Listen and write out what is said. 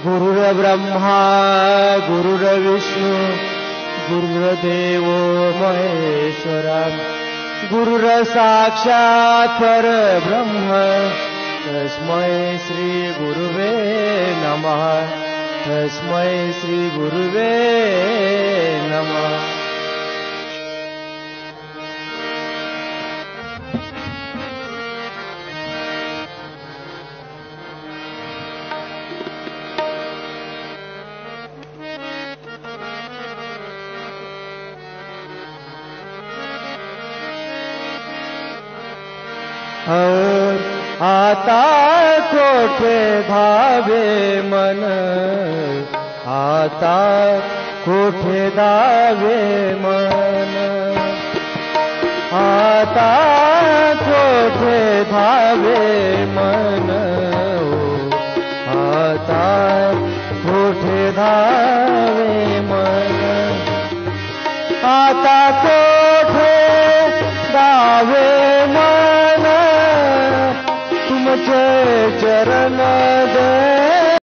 गुरुर्ब्रह्मा गुरुर्विष्णू गुरुर्देव महेश्वरा गुरुर्साक्षात् परब्रह्म तस्मै श्री गुरुवे नमः तस्मै श्री गुरुवे नमः। आता कोठे धावे मन आता कोठे धावे मन आता कोठे धावे मन आता कोठे धावे मन आता कोठे धावे